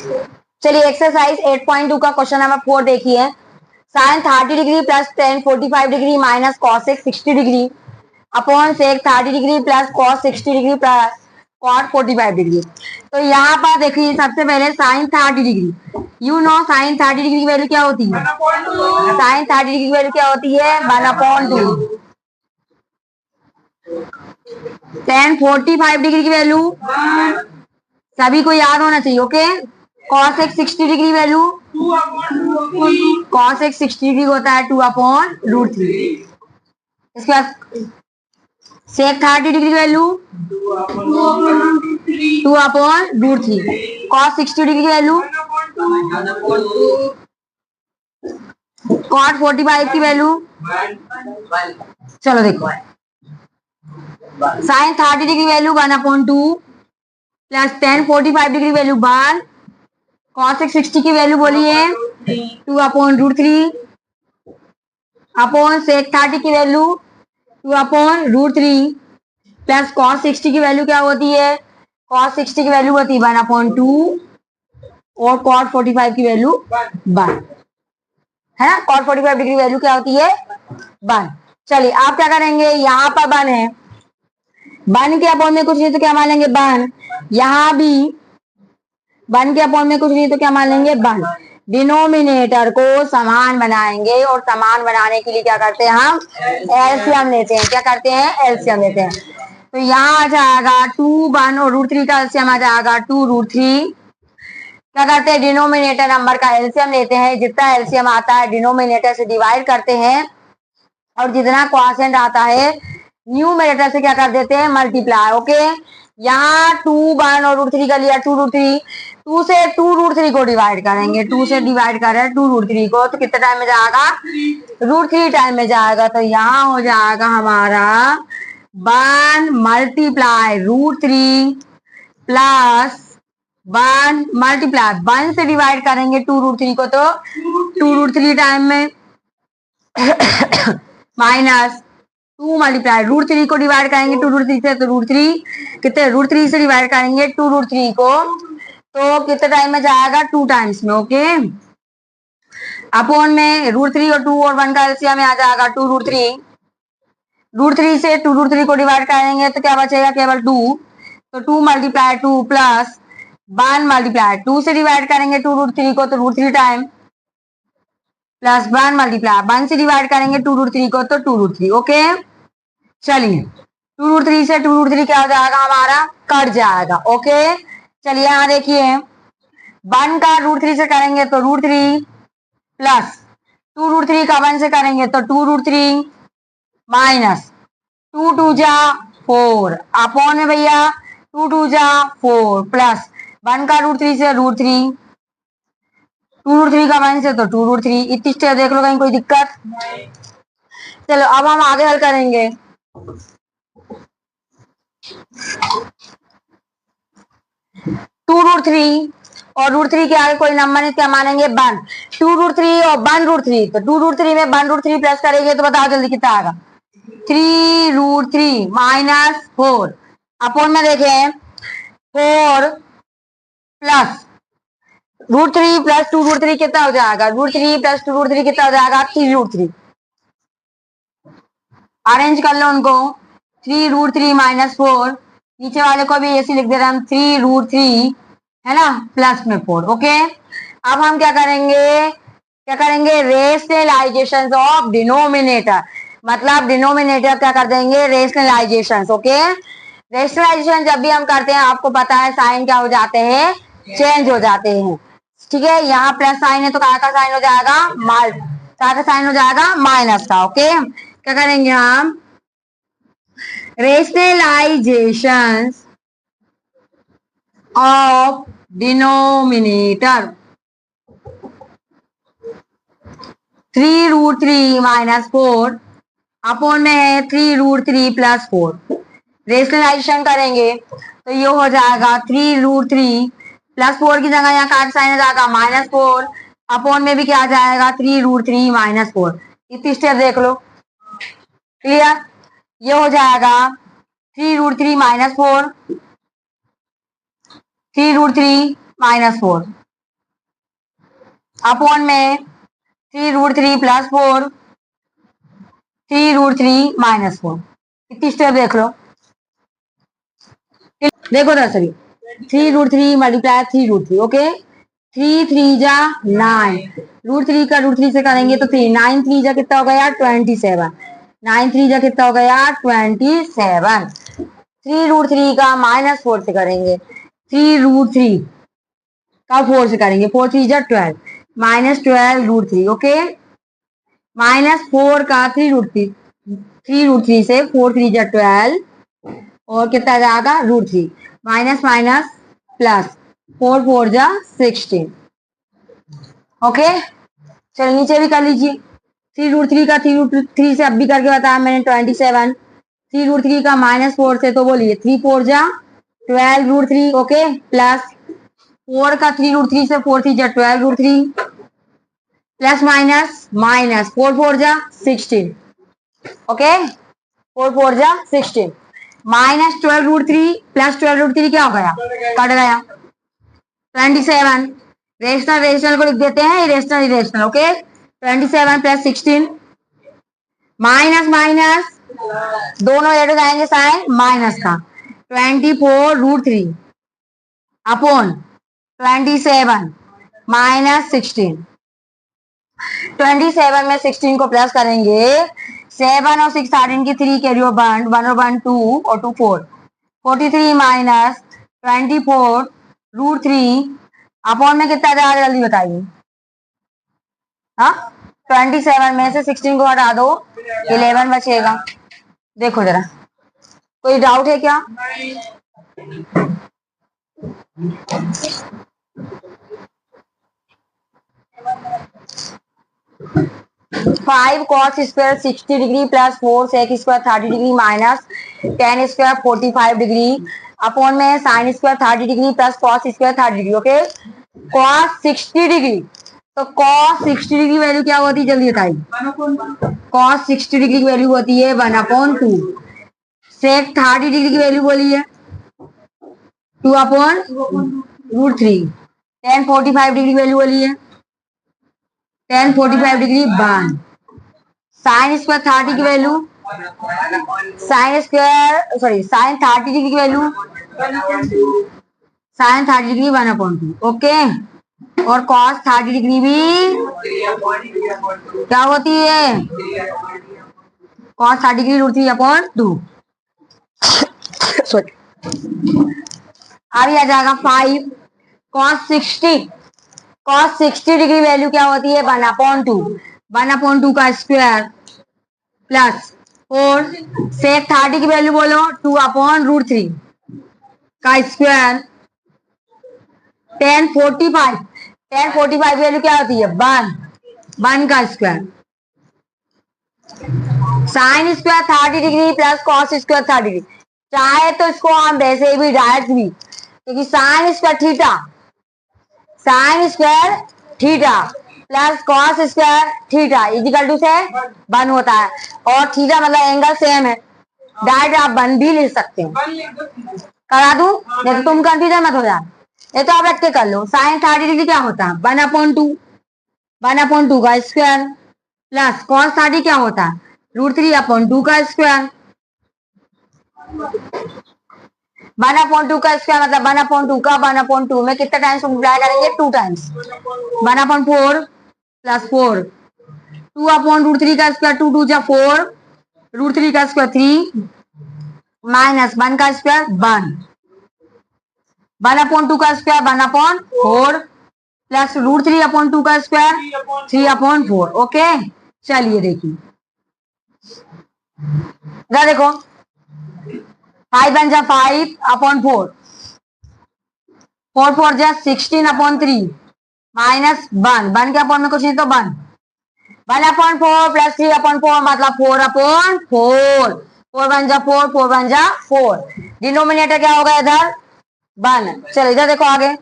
चलिए एक्सरसाइज 8.2 का question number 4 देखिए। Sine 30 degree plus tan 45 degree minus cosec 60 degree upon sec 30 degree plus cos 60 degree plus cot 45 degree. तो यहाँ पर देखिए सबसे पहले sine 30 degree, you know sine 30 degree की वैल्यू क्या होती है? साइन 30 डिग्री की वैल्यू क्या होती है? 1/2। टेन 45 डिग्री की वैल्यू सभी को याद होना चाहिए, ओके। कॉस एक 60 डिग्री वैल्यू, कॉस एक 60 डिग्री होता है 2/√3। इसके बाद sec 30 degree value 2/√3। Cos 60 degree value, cot 45 की वैल्यू, चलो देखो, sine 30 degree value 1/2 plus tan 45 degree value 1, cos 60 की वैल्यू बोलिए 2/√3 अपॉन सेक 30 की वैल्यू 2/√3 प्लस कॉस 60 की वैल्यू क्या होती है? कॉस 60 की वैल्यू होती है 1/2 और कॉट 45 की वैल्यू 1 है ना। कॉट 45 डिग्री वैल्यू क्या होती है? 1। चलिए आप क्या करेंगे, यहाँ पर 1 है, 1 के अपॉन में कुछ नहीं तो क्या मान लेंगे 1। यहाँ भी 1 के अपॉन में कुछ नहीं तो क्या मान लेंगे 1। डिनोमिनेटर को समान बनाएंगे और समान बनाने के लिए क्या करते हैं हम? एलसीएम लेते हैं। क्या करते हैं? एलसीएम लेते हैं। तो यहाँ आ जाएगा 2 1 और √3 का एलसीएम आ जाएगा 2√3। क्या करते हैं? डिनोमिनेटर नंबर का एलसीएम लेते हैं, जितना एलसीएम आता है डिनोमिनेटर से डिवाइड करते हैं और जितना क्वोशिएंट आता है न्यूमरेटर से क्या कर देते हैं? Multiply, okay. यहाँ 2 1 और √3 का लिया 2√3, 2 से 2√3 को डिवाइड करेंगे, 2 से डिवाइड कर रहे हैं 2√3 को, तो कितने टाइम में जाएगा? √3 टाइम में जाएगा। तो यहाँ हो जाएगा हमारा 1 मल्टीप्लाई √3 प्लस 1 मल्टीप्लाई 1 से डिवाइड करेंगे 2√3 को, तो 2√3 टाइम में माइनस 2 मल्टीप्लाई √3 को डिवाइड करेंगे 2√3 से, तो √3 कितने? √3 से डिवाइड करेंगे 2√3 को, तो कितने टाइम में जाएगा? 2 टाइम्स में, ओके। अपॉन में √3 और 2 और 1 का एलसीएम में आ जाएगा 2√3। √3 से 2√3 को डिवाइड करेंगे तो क्या बचेगा? केवल 2। तो 2 मल्टीप्लाई 2 प्लस 1 मल्टीप्लाई 2 से डिवाइड करेंगे 2√3 को, तो √3 टाइम प्लस 1 मल्टीप्लाई 1 से डिवाइड करेंगे 2√3 को, तो 2√3, ओके। चलिए 2√3 से 2√3 क्या हो जाएगा हमारा? कट जाएगा, ओके। चलिए यहाँ देखिए 1 का √3 से करेंगे तो √3 प्लस 2√3 का 1 से करेंगे तो 2√3 माइनस 2 2 जा 4 अपॉन में भैया 2 2 जा 4 प्लस 1 का √3 से √3, 2√3 का 1 से तो 2√3। इतनी स्टेप देख लो, कहीं कोई दिक्कत? चलो अब हम आगे हल करेंगे। 2√3 और √3 के आगे कोई नंबर नहीं, क्या मानेंगे? 1। 2√3 और 1√3, तो 2√3 में 1√3 प्लस करेंगे तो बताओ जल्दी कितना आएगा? 3√3 माइनस 4 अपॉन में देखें 4 प्लस √3 प्लस 2√3 कितना हो जाएगा? √3 प्लस 2√3 कितना हो जाएगा? 3√3। अरेंज कर लो उनको, 3√3 माइनस 4, नीचे वाले को भी ऐसे लिख दे रहे हम 3√3 है ना, प्लस में 4, ओके। अब हम क्या करेंगे? रेशनलाइजेशन ऑफ डिनोमिनेटर, मतलब डिनोमिनेटर क्या कर देंगे? Rationalisation, okay. रेशनलाइजेशन जब भी हम करते हैं आपको पता है साइन क्या हो जाते हैं? चेंज हो जाते हैं, ठीक है। यहाँ प्लस साइन है तो क्या का साइन हो जाएगा? क्या का साइन हो जाएगा? माइनस का, ओके। क्या करेंगे हम? Rationalization of denominator 3√3 minus 4 upon में है 3√3 प्लस 4। रेशनलाइजेशन करेंगे तो ये हो जाएगा 3√3 प्लस 4 की जगह यहाँ का साइन हो जाएगा -4 अपॉन में भी क्या आ जाएगा? 3√3 माइनस 4। इतनी स्टेप देख लो, क्लियर? ये हो जाएगा 3√3 माइनस 4, 3√3 माइनस 4, अपॉन में 3√3 प्लस 4, 3√3 माइनस 4। कितनी स्टेप देख लो, देखो दरअसल 3√3 मल्टीप्लाई 3√3, ओके 3 3 जा 9, √3 का √3 से करेंगे तो 3, 9 3 जा कितना हो गया 27, 9 3 जा कितना हो गया 27। 3√3 का -4 से करेंगे, 3√3 का 4 से करेंगे, 4 3 जा 12, -12√3, ओके -4 का 3√3, 3√3 से 4 3 जा 12 और कितना जाएगा √3, माइनस माइनस प्लस, 4 4 जा 16, ओके चलो नीचे भी कर लीजिए। 3√3 का 3√3 से अब भी करके बताया मैंने 27, 3√3 का -4 से तो बोलिए 3 4 जा 12√3, ओके प्लस 4 का 3√3 से 4 3 जा 12√3 प्लस माइनस माइनस 4 4 जा 16, ओके 4 4 जा 16, -12√3 प्लस 12√3 क्या हो गया कट गया 27, रेशनल रेशनल को लिख देते हैं, irrational irrational, okay 27 plus 16, minus minus दोनों एड हो जाएंगे साइन माइनस का, 24√3 अपॉन 27 माइनस 16, 27 में 16 को प्लस करेंगे, 7 और 6 13 की 3 कैरी 1 1 और 1 2 और 2 4, 43 माइनस 24√3 अपॉन में कितना जाएगा जल्दी बताइए। हाँ 27 में से 16 को हटा दो, 11 बचेगा। देखो जरा कोई डाउट है क्या? 5 cos square 60 degree plus 4 sec square 30 degree minus 10 square 45 degree upon में sine square 30 degree plus cos square 30 degree, okay cos 60 degree, तो cos 60 डिग्री की वैल्यू क्या होती है जल्दी बताइए। cos 60 डिग्री की वैल्यू होती है 1/2, sec 30 डिग्री की वैल्यू बोली है 2/√3, tan 45 डिग्री की वैल्यू बोली है tan 45 डिग्री 1, साइन स्क्वायर 30 की वैल्यू साइन 30 डिग्री की वैल्यू साइन 30 डिग्री 1/2, ओके और cos 30 डिग्री भी क्या होती है cos 30 डिग्री √3/2। सॉरी अभी आ जाएगा 5 cos 60 डिग्री वैल्यू क्या होती है 1/2, 1/2 का स्क्वायर प्लस 4 sec 30 की वैल्यू बोलो 2/√3 का स्क्वायर, tan 45 वैल्यू क्या होती है 1 का square, sine square 30 degree plus cos square 30 degree, चाहे तो इसको हम वैसे भी डायरेक्ट भी, क्योंकि sine square theta plus cos square theta equal to से 1 होता है, और थीटा मतलब एंगल सेम है, डायरेक्ट आप 1 भी लिख सकते हो। करा दूं नहीं तो तुम कंफ्यूजन मत हो जाए, ये तो आप रख के कर लो। साइन 30 डिग्री क्या होता है 1/2 का स्क्वायर प्लस कॉस 30 क्या होता है √3/2 का स्क्वायर, 1/2 का स्क्वायर मतलब 1/2 का 1/2 में कितना टाइम्स मल्टीप्लाई करेंगे 2 टाइम्स, 1/4 प्लस 4, 2/√3 का स्क्वायर 2 2 जा 4, √3 का स्क्वायर 3 माइनस 1 का स्क्वायर 1, 1/2 का स्क्वायर 1/4 प्लस √3/2 का स्क्वायर 3/4, ओके चलिए देखिए देखो 5 1 जा 5/4, 4 4 जा 16/3 माइनस 1 के अपॉन में कुछ नहीं तो 1/4 प्लस 3/4 मतलब 4/4, 4 1 जा 4, 4 1 जा 4, डिनोमिनेटर क्या होगा इधर 1। चलो इधर देखो आगे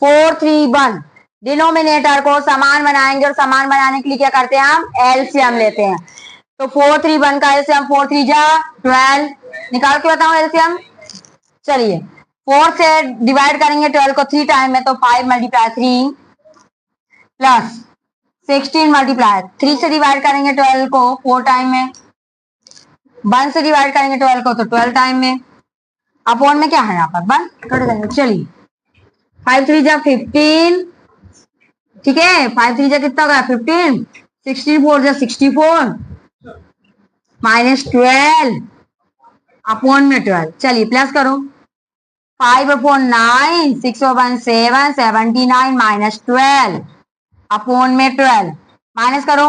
4 3 1, डिनोमिनेटर को समान बनाएंगे और समान बनाने के लिए क्या करते हैं हम एलसीएम लेते हैं, तो 4 3 1 का एलसीएम 4 3 जा 12, निकाल के बताऊं एलसीएम चलिए 4 से डिवाइड करेंगे 12 को 3 टाइम में, तो 5 मल्टीप्लाई 3 प्लस 16 मल्टीप्लाई 3 से डिवाइड करेंगे 12 को 4 टाइम में, 1 से डिवाइड करेंगे 12 को तो 12 टाइम में, अपॉन में क्या है यहाँ पर 1 कट जाएगा। चलिए 5 3 जा 15, ठीक है 5 3 जा कितना होगा 15, 16 4 जा 64 माइनस 12 अपॉन में 12। चलिए प्लस करो 5 अपॉन 9 6 अपॉन 7 79 माइनस 12 अपॉन में 12 माइनस करो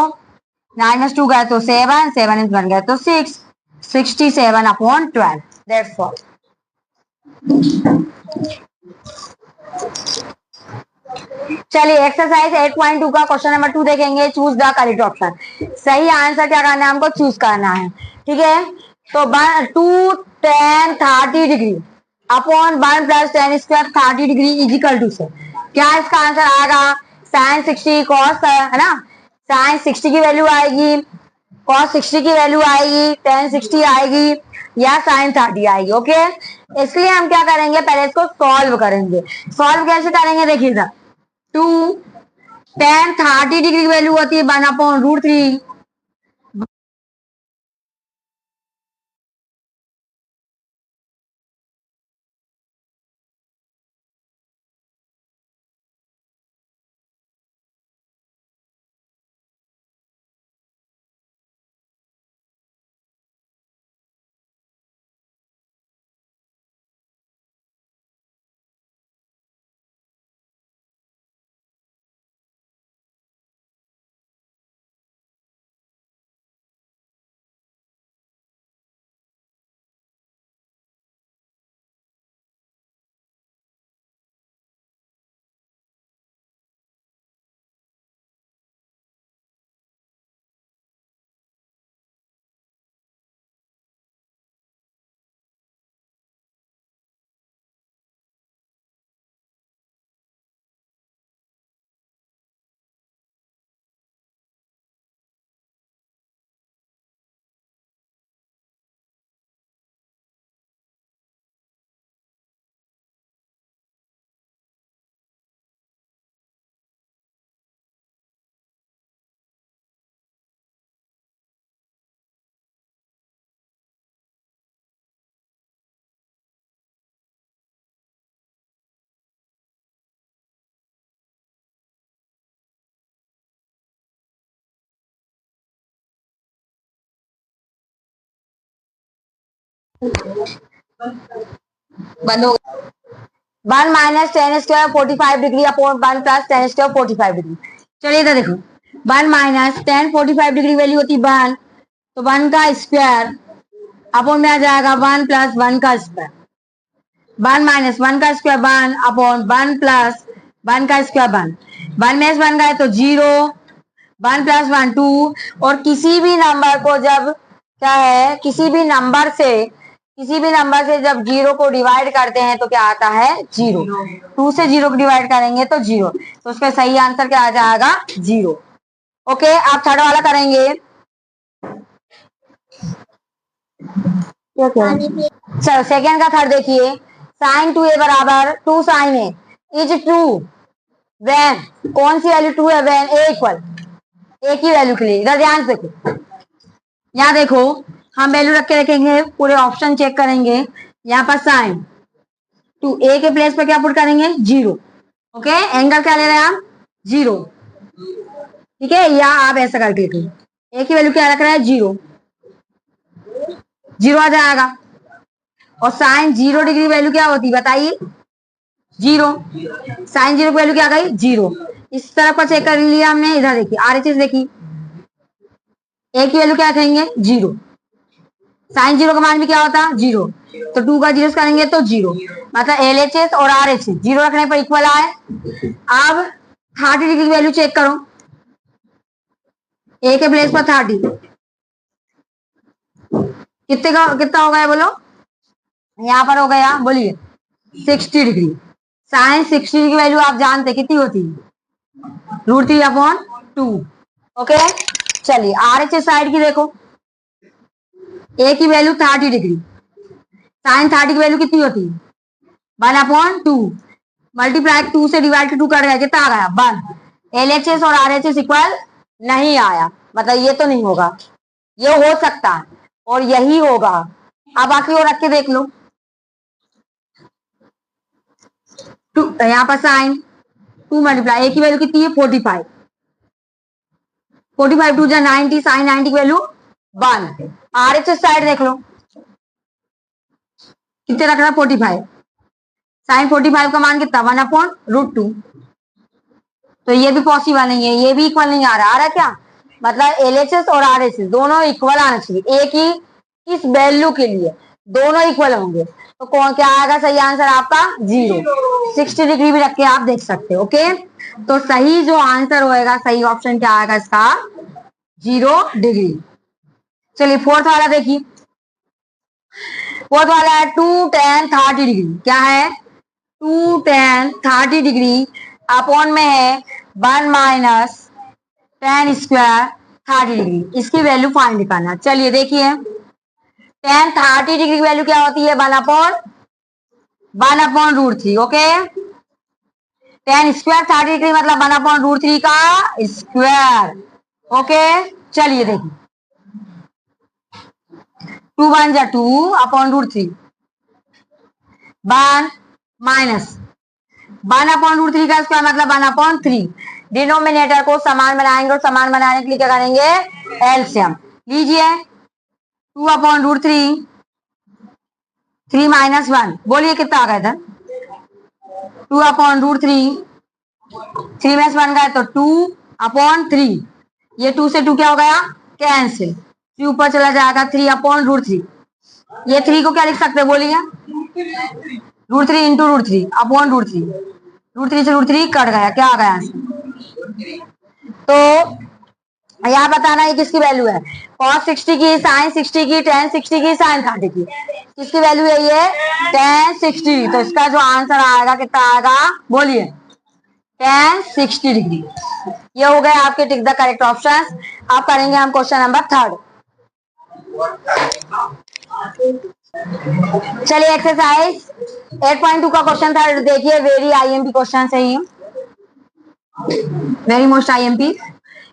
9 2 गए तो 7 7 1 गए तो 6 67 अपॉन 12। That's all. चलिए एक्सरसाइज 8.2 का क्वेश्चन नंबर 2 देखेंगे। Choose the correct option. सही आंसर क्या करना है हमको चूज करना है, ठीक है। तो 2 10 30 degree upon 1 plus 10 square 30 degree equal to से क्या इसका आंसर आएगा साइन 60 कॉस है ना, साइन 60 की वैल्यू आएगी, कॉस 60 की वैल्यू आएगी, tan 60 आएगी या साइन 30 आएगी। ओके इसलिए हम क्या करेंगे पहले इसको सॉल्व करेंगे। सॉल्व कैसे करेंगे देखिएगा 2 tan 30 डिग्री की वैल्यू होती है 1 अपॉन √3 बंद हो 1 minus 10 square 45 degree upon 1 plus 10 square 45 degree. चलिए इधर देखो 1 माइनस 10 45 डिग्री वैल्यू होती है 1, तो 1 का स्क्वायर अपॉन में आ जाएगा 1 प्लस 1 का स्क्वायर, 1 माइनस 1 का स्क्वायर 1 अपॉन 1 प्लस 1 का स्क्वायर 1, 1 में 1 गए तो 0, 1 प्लस 1 2। और किसी भी नंबर को जब क्या है किसी भी नंबर से जब 0 को डिवाइड करते हैं तो क्या आता है 0। 2 से 0 को डिवाइड करेंगे तो 0, तो उसका सही आंसर क्या आ जाएगा 0। ओके आप थर्ड वाला करेंगे। चलो सेकेंड का थर्ड देखिए साइन 2a बराबर 2 sine a is true when कौन सी वैल्यू ट्रू है व्हेन a इक्वल a की वैल्यू के लिए। इधर ध्यान से देखो यहाँ देखो हम वैल्यू रख के रखेंगे पूरे ऑप्शन चेक करेंगे। यहाँ पर साइन 2a के प्लेस पे क्या पुट करेंगे 0। ओके एंगल क्या ले रहे हैं हम 0, ठीक है या आप ऐसा करके a की वैल्यू क्या रख रहे हैं 0, 0 आ जाएगा। और साइन 0 डिग्री वैल्यू क्या होती है बताइए 0, साइन 0 की वैल्यू क्या गई 0। इस तरफ का चेक कर लिया हमने। इधर देखिए RHS देखिए a की वैल्यू क्या कहेंगे 0, साइन 0 का मान भी क्या होता है 0, तो 2 का 0 करेंगे तो 0, मतलब LHS और RHS 0 रखने पर इक्वल आए। अब 30 डिग्री की वैल्यू चेक करो a के प्लेस पर 30 कितना हो गया बोलो, यहाँ पर हो गया बोलिए 60 डिग्री। साइन 60 की वैल्यू आप जानते कितनी होती है √3 अपॉन 2। ओके चलिए RHS साइड की देखो a की वैल्यू 30 डिग्री, साइन 30 की वैल्यू कितनी होती है 1/2 मल्टीप्लाई 2 से डिवाइड 2 कर गया, कितना आ गया 1। LHS और RHS इक्वल नहीं आया, मतलब ये तो नहीं होगा, ये हो सकता है और यही होगा। अब बाकी और रख के देख लो। यहाँ पर साइन 2 मल्टीप्लाई ए की वैल्यू कितनी है 45, 45 टू जा 90, साइन 90 की वैल्यू 1। RHS साइड देख लो कितने रख रहा है 45, साइन 45 का मान कितना 1/√2। तो ये भी पॉसिबल नहीं है, ये भी इक्वल नहीं आ रहा क्या, मतलब LHS और RHS दोनों इक्वल आना चाहिए, एक ही इस वैल्यू के लिए दोनों इक्वल होंगे। तो कौन क्या आएगा सही आंसर आपका 0। 60 डिग्री भी रख के आप देख सकते हो। ओके, तो सही जो आंसर होएगा, सही ऑप्शन क्या आएगा इसका 0 डिग्री। चलिए फोर्थ वाला देखिए, फोर्थ वाला है 2 tan 30 डिग्री। क्या है 2 tan 30 डिग्री अपॉन में है 1 माइनस tan स्क्वायर 30 डिग्री, इसकी वैल्यू फाइंड करना। चलिए देखिए tan 30 डिग्री की वैल्यू क्या होती है 1/√3। ओके, tan स्क्वायर 30 डिग्री मतलब 1/√3 का स्क्वायर। ओके, चलिए देखिए 2 1 जा 2/√3 1 माइनस 1/√3 का स्क्वायर मतलब 1/3। डिनोमिनेटर को समान बनाएंगे और समान बनाने के लिए क्या करेंगे एलसीएम लीजिए। 2/√3 3 माइनस 1, बोलिए कितना आ गया था 2/√3, 3 में 1 गया तो 2/3, ये 2 से 2 क्या हो गया कैंसिल, 3 ऊपर चला जाएगा 3/√3। ये 3 को क्या लिख सकते हैं बोलिए √3 इंटू √3 अपॉन √3, √3 से √3 कट गया, क्या आ गया आंसर। तो यहाँ बताना है किसकी वैल्यू है cos 60 की, sin 60 की, tan 60 की, sin 30 की, किसकी वैल्यू है ये tan 60। तो इसका जो आंसर आएगा कितना आएगा बोलिए tan 60 डिग्री। ये हो गए आपके टिक द करेक्ट ऑप्शन। आप करेंगे हम क्वेश्चन नंबर 3। चलिए एक्सरसाइज 8.2 का क्वेश्चन था, देखिए वेरी IMP क्वेश्चन है ये, very most IMP।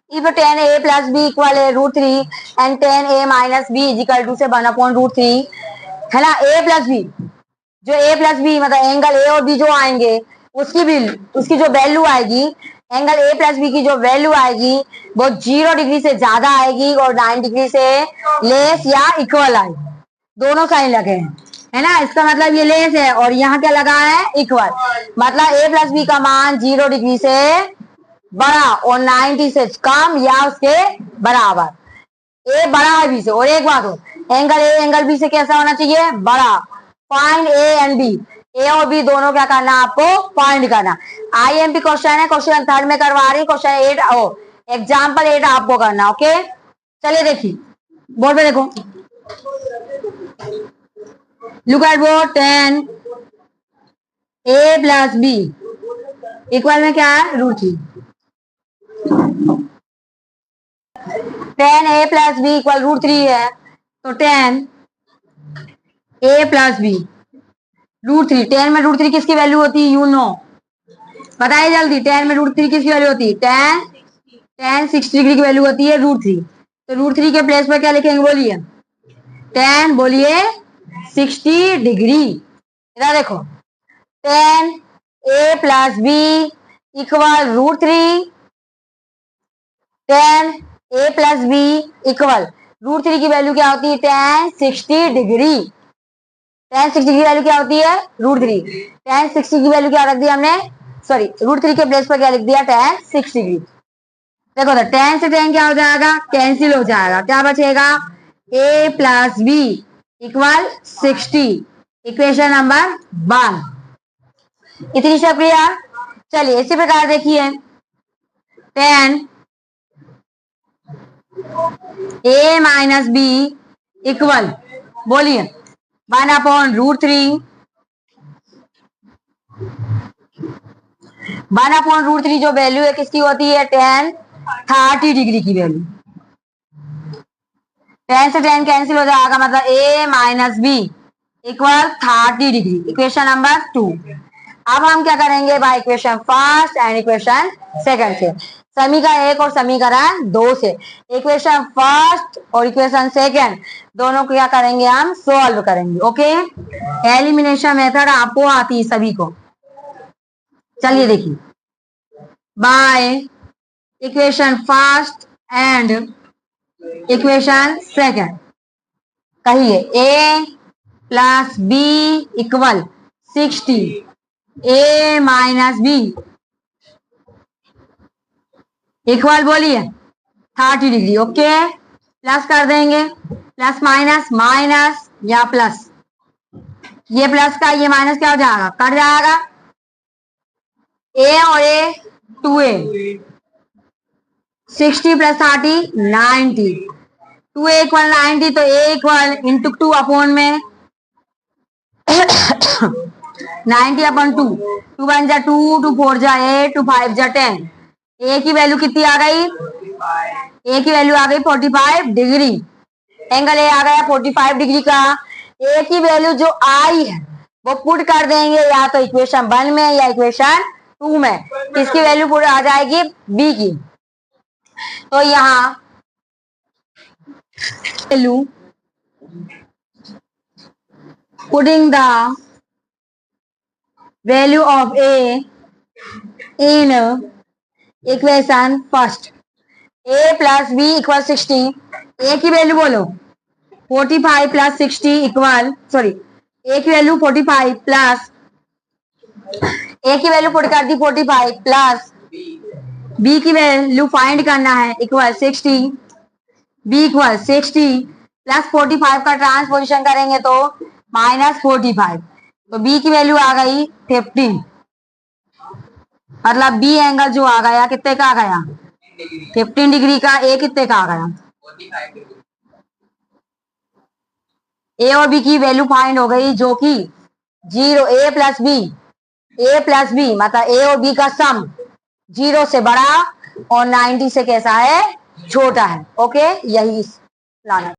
If tan a plus b equal √3 and tan a minus b is equal to से 1/√3 है ना, a plus b, जो a plus b मतलब एंगल a और b जो आएंगे उसकी जो वैल्यू आएगी, एंगल a plus b की जो वैल्यू आएगी वो 0 डिग्री से ज्यादा आएगी और 9 डिग्री से लेस या इक्वल आएगी, दोनों साइन लगे हैं है ना। इसका मतलब ये लेस है और यहाँ क्या लगा है इक्वल, मतलब a plus b का मान 0 डिग्री से बड़ा और 90 से कम या उसके बराबर, ए बड़ा है बी से। और एक बात हो, एंगल ए एंगल बी से कैसा होना चाहिए बड़ा। फाइंड ए एंड बी, ए और बी दोनों क्या करना आपको फाइंड करना। IMP क्वेश्चन है, क्वेश्चन 3 में करवा रही, क्वेश्चन 8 एग्जाम्पल 8 आपको करना। ओके, चलिए देखिए बोर्ड पे देखो, look at board. tan a plus B equal में क्या है √3, tan a plus B equal √3 है, तो tan a plus B √3, tan में √3 किसकी वैल्यू होती है यू नो, बताइए जल्दी, tan में √3 किसकी वैल्यू होती है tan 60 डिग्री की वैल्यू होती है √3। तो √3 के प्लेस पर क्या लिखेंगे बोलिए tan, बोलिए 60 डिग्री। इधर देखो tan a plus B equal √3, tan a plus B equal √3 की वैल्यू क्या होती है tan 60 डिग्री, tan 60 की वैल्यू क्या होती है √3, tan 60 की वैल्यू क्या रख दी हमने, सॉरी √3 के प्लेस पर क्या लिख दिया tan 60 डिग्री। देखो तो tan से tan क्या हो जाएगा कैंसिल हो जाएगा, क्या बचेगा a plus B equal 60, equation number 1। इतनी शुक्रिया। चलिए इसी प्रकार देखिए tan a minus B equal बोलिए 1/√3, 1/√3 जो वैल्यू है किसकी होती है tan 30 डिग्री की वैल्यू, tan से tan कैंसिल हो जाएगा मतलब a minus B equal 30 degree, equation number 2। अब हम क्या करेंगे भाई, equation first and equation second से, समीकरण 1 और समीकरण 2 से। इक्वेशन फर्स्ट और इक्वेशन सेकंड दोनों को क्या करेंगे, हम सॉल्व करेंगे। ओके, एलिमिनेशन मेथड आपको आती है सभी को। चलिए देखिए, by equation first and equation second कहिए, a plus B equal 60, a minus B equal बोलिए 30 डिग्री। ओके, प्लस कर देंगे, प्लस माइनस माइनस या प्लस, ये प्लस का ये माइनस क्या हो जाएगा, कट जाएगा, a और a 2a, 60 plus 30 90, 2a equal 90, तो a इक्वल इंटू 2 अपॉन में 90 अपॉन 2, 2 बन जा 2, 2 4 जा 8, 2 5 जा 10, a की वैल्यू कितनी आ गई, a की वैल्यू आ गई 45 डिग्री, एंगल a आ गया 45 डिग्री का। a की वैल्यू जो आई है वो पुट कर देंगे या तो इक्वेशन 1 में या इक्वेशन 2 में, किसकी वैल्यू पुट आ जाएगी, b की। तो यहाँ value putting the value of a in equation first, a plus B equal 60, a की वैल्यू बोलो 45 प्लस 60 इक्वल, सॉरी a की वैल्यू 45 प्लस, a की वैल्यू पुट कर दी 45 प्लस b की वैल्यू फाइंड करना है इक्वल 60, b इक्वल 60 प्लस 45 का ट्रांसपोजिशन करेंगे तो माइनस 45, तो b की वैल्यू आ गई 15, मतलब b एंगल जो आ गया कितने का आ गया, 15 डिग्री का। a कितने का आ गया, a और b की वैल्यू फाइंड हो गई जो कि 0, a प्लस बी मतलब a और b का सम 0 से बड़ा और 90 से कैसा है, छोटा है। ओके, यही लाना।